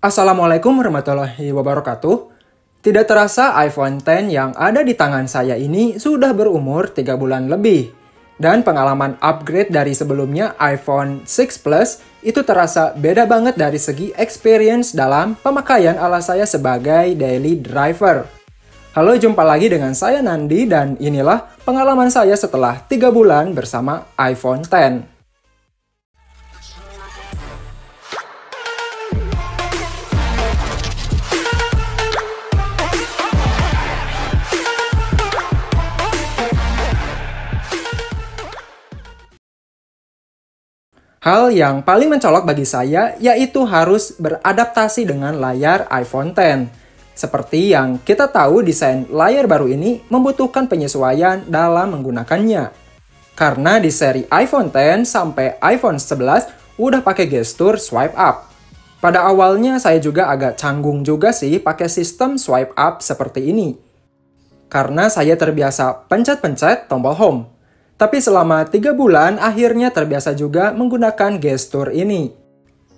Assalamualaikum warahmatullahi wabarakatuh. Tidak terasa iPhone X yang ada di tangan saya ini sudah berumur 3 bulan lebih. Dan pengalaman upgrade dari sebelumnya iPhone 6 Plus itu terasa beda banget dari segi experience dalam pemakaian ala saya sebagai daily driver. Halo, jumpa lagi dengan saya Nandi dan inilah pengalaman saya setelah 3 bulan bersama iPhone X. Hal yang paling mencolok bagi saya yaitu harus beradaptasi dengan layar iPhone X. Seperti yang kita tahu, desain layar baru ini membutuhkan penyesuaian dalam menggunakannya. Karena di seri iPhone X sampai iPhone 11 udah pakai gestur swipe up. Pada awalnya saya juga agak canggung juga sih pakai sistem swipe up seperti ini. Karena saya terbiasa pencet-pencet tombol home. Tapi selama 3 bulan akhirnya terbiasa juga menggunakan gestur ini.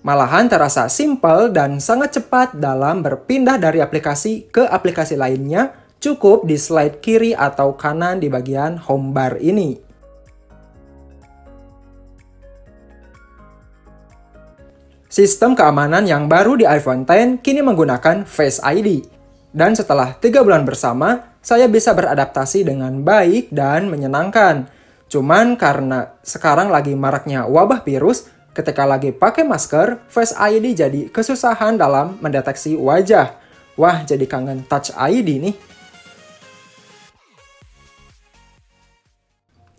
Malahan terasa simpel dan sangat cepat dalam berpindah dari aplikasi ke aplikasi lainnya, cukup di slide kiri atau kanan di bagian home bar ini. Sistem keamanan yang baru di iPhone X kini menggunakan Face ID. Dan setelah 3 bulan bersama, saya bisa beradaptasi dengan baik dan menyenangkan. Cuman karena sekarang lagi maraknya wabah virus, ketika lagi pakai masker, Face ID jadi kesusahan dalam mendeteksi wajah. Wah, jadi kangen Touch ID nih.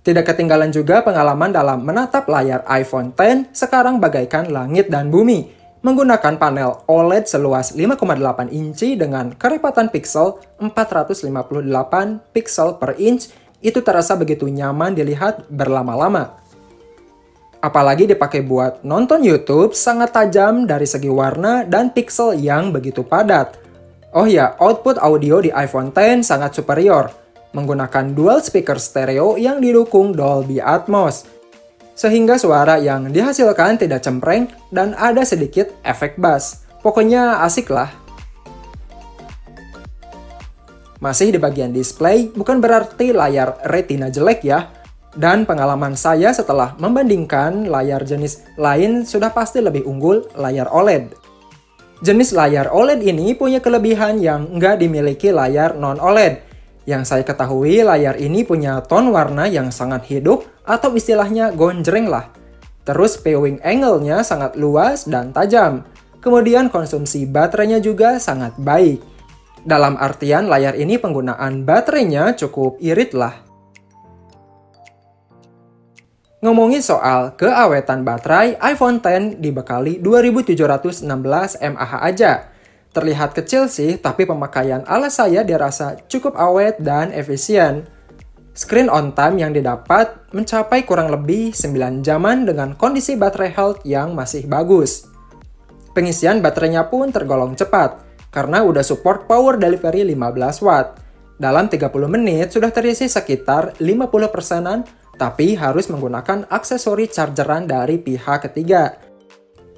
Tidak ketinggalan juga pengalaman dalam menatap layar iPhone X sekarang bagaikan langit dan bumi. Menggunakan panel OLED seluas 5,8 inci dengan kerepatan pixel 458 pixel per inch, itu terasa begitu nyaman dilihat berlama-lama. Apalagi dipakai buat nonton YouTube, sangat tajam dari segi warna dan pixel yang begitu padat. Oh ya, output audio di iPhone X sangat superior, menggunakan dual speaker stereo yang didukung Dolby Atmos. Sehingga suara yang dihasilkan tidak cempreng dan ada sedikit efek bass. Pokoknya asik lah. Masih di bagian display, bukan berarti layar retina jelek ya. Dan pengalaman saya setelah membandingkan layar jenis lain sudah pasti lebih unggul layar OLED. Jenis layar OLED ini punya kelebihan yang nggak dimiliki layar non-OLED. Yang saya ketahui, layar ini punya tone warna yang sangat hidup atau istilahnya gonjreng lah. Terus viewing angle-nya sangat luas dan tajam. Kemudian konsumsi baterainya juga sangat baik. Dalam artian layar ini penggunaan baterainya cukup irit lah. Ngomongin soal keawetan baterai, iPhone X dibekali 2716 mAh aja. Terlihat kecil sih, tapi pemakaian ala saya dirasa cukup awet dan efisien. Screen on time yang didapat mencapai kurang lebih 9 jaman dengan kondisi baterai health yang masih bagus. Pengisian baterainya pun tergolong cepat, karena udah support power delivery 15 watt. Dalam 30 menit sudah terisi sekitar 50%-an, tapi harus menggunakan aksesori chargeran dari pihak ketiga.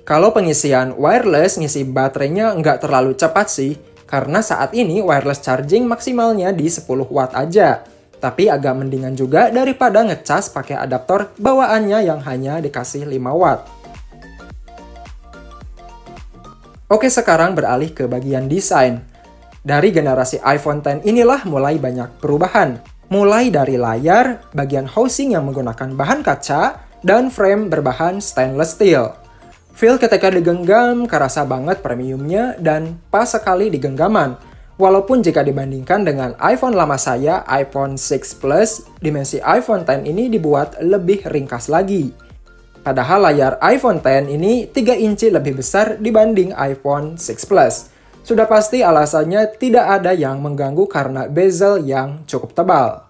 Kalau pengisian wireless ngisi baterainya nggak terlalu cepat sih, karena saat ini wireless charging maksimalnya di 10 watt aja. Tapi agak mendingan juga daripada ngecas pakai adaptor bawaannya yang hanya dikasih 5 watt. Oke, sekarang beralih ke bagian desain. Dari generasi iPhone X inilah mulai banyak perubahan. Mulai dari layar, bagian housing yang menggunakan bahan kaca, dan frame berbahan stainless steel. Feel ketika digenggam kerasa banget premiumnya dan pas sekali di genggaman. Walaupun jika dibandingkan dengan iPhone lama saya, iPhone 6 Plus, dimensi iPhone X ini dibuat lebih ringkas lagi. Padahal layar iPhone X ini 3 inci lebih besar dibanding iPhone 6 Plus. Sudah pasti alasannya tidak ada yang mengganggu karena bezel yang cukup tebal.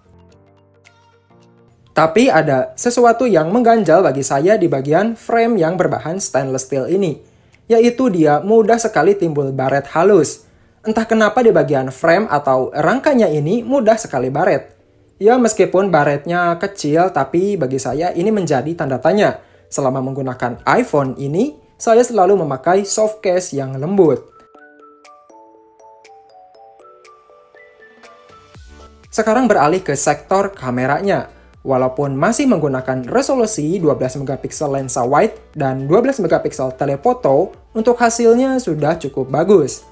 Tapi ada sesuatu yang mengganjal bagi saya di bagian frame yang berbahan stainless steel ini, yaitu dia mudah sekali timbul baret halus. Entah kenapa di bagian frame atau rangkanya ini mudah sekali baret. Ya, meskipun baretnya kecil, tapi bagi saya ini menjadi tanda tanya. Selama menggunakan iPhone ini, saya selalu memakai soft case yang lembut. Sekarang beralih ke sektor kameranya. Walaupun masih menggunakan resolusi 12 megapiksel lensa wide dan 12 megapiksel telefoto, untuk hasilnya sudah cukup bagus.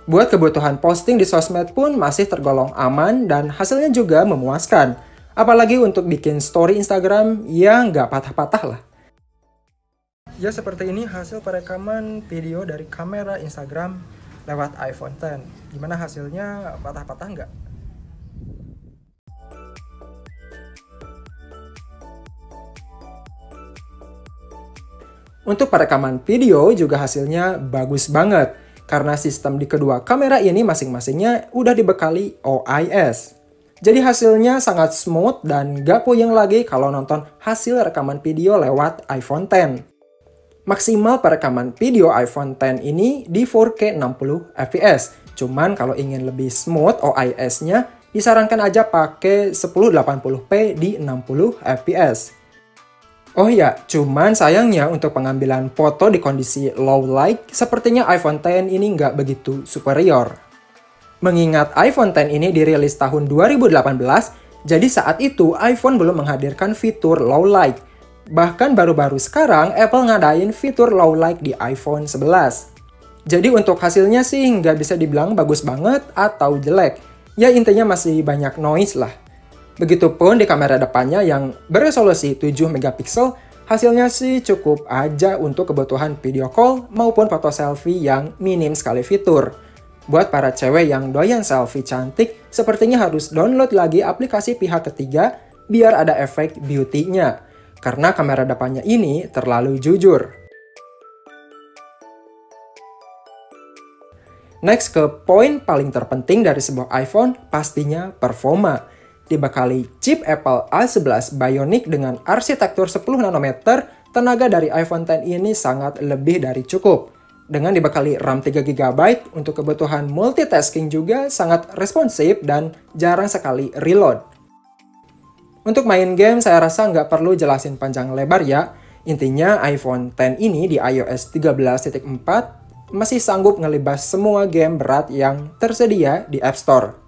Buat kebutuhan posting di sosmed pun masih tergolong aman dan hasilnya juga memuaskan. Apalagi untuk bikin story Instagram, ya nggak patah-patah lah. Ya seperti ini hasil perekaman video dari kamera Instagram lewat iPhone X. Gimana hasilnya, patah-patah nggak? Untuk perekaman video juga hasilnya bagus banget, karena sistem di kedua kamera ini masing-masingnya udah dibekali OIS. Jadi hasilnya sangat smooth dan gak puyeng lagi kalau nonton hasil rekaman video lewat iPhone X. Maksimal perekaman video iPhone X ini di 4K 60 fps. Cuman kalau ingin lebih smooth OIS-nya, disarankan aja pakai 1080p di 60 fps. Oh ya, cuman sayangnya untuk pengambilan foto di kondisi low light, sepertinya iPhone X ini nggak begitu superior. Mengingat iPhone X ini dirilis tahun 2018, jadi saat itu iPhone belum menghadirkan fitur low light. Bahkan baru-baru sekarang Apple ngadain fitur low light di iPhone 11. Jadi untuk hasilnya sih nggak bisa dibilang bagus banget atau jelek. Ya intinya masih banyak noise lah. Begitupun di kamera depannya yang beresolusi 7 megapiksel, hasilnya sih cukup aja untuk kebutuhan video call maupun foto selfie yang minim sekali fitur. Buat para cewek yang doyan selfie cantik, sepertinya harus download lagi aplikasi pihak ketiga biar ada efek beauty-nya. Karena kamera depannya ini terlalu jujur. Next ke poin paling terpenting dari sebuah iPhone, pastinya performa. Dibekali chip Apple A11 Bionic dengan arsitektur 10 nanometer, tenaga dari iPhone X ini sangat lebih dari cukup. Dengan dibekali RAM 3GB, untuk kebutuhan multitasking juga sangat responsif dan jarang sekali reload. Untuk main game, saya rasa nggak perlu jelasin panjang lebar ya. Intinya iPhone X ini di iOS 13.4 masih sanggup ngelibas semua game berat yang tersedia di App Store.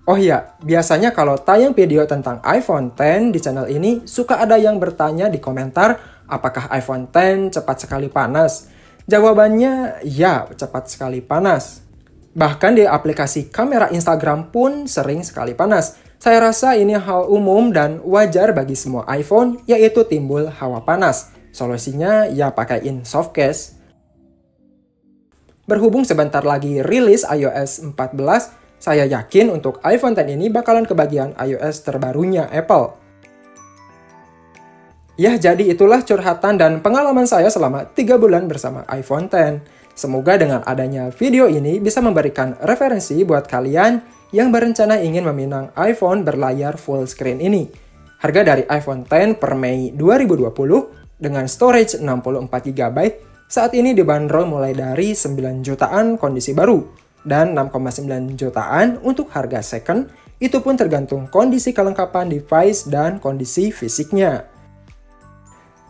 Oh iya, biasanya kalau tayang video tentang iPhone X di channel ini, suka ada yang bertanya di komentar, apakah iPhone X cepat sekali panas? Jawabannya, ya, cepat sekali panas. Bahkan di aplikasi kamera Instagram pun sering sekali panas. Saya rasa ini hal umum dan wajar bagi semua iPhone, yaitu timbul hawa panas. Solusinya, ya pakaiin soft case. Berhubung sebentar lagi rilis iOS 14, saya yakin untuk iPhone X ini bakalan kebagian iOS terbarunya Apple. Ya, jadi itulah curhatan dan pengalaman saya selama 3 bulan bersama iPhone X. Semoga dengan adanya video ini bisa memberikan referensi buat kalian yang berencana ingin meminang iPhone berlayar full screen ini. Harga dari iPhone X per Mei 2020 dengan storage 64GB saat ini dibanderol mulai dari 9 jutaan kondisi baru. Dan 6,9 jutaan untuk harga second, itu pun tergantung kondisi kelengkapan device dan kondisi fisiknya.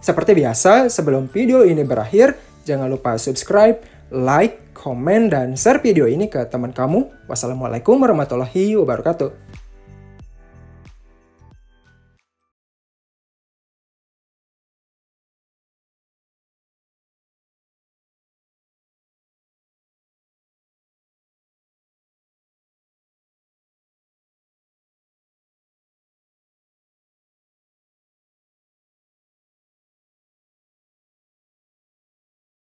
Seperti biasa, sebelum video ini berakhir, jangan lupa subscribe, like, komen, dan share video ini ke teman kamu. Wassalamualaikum warahmatullahi wabarakatuh.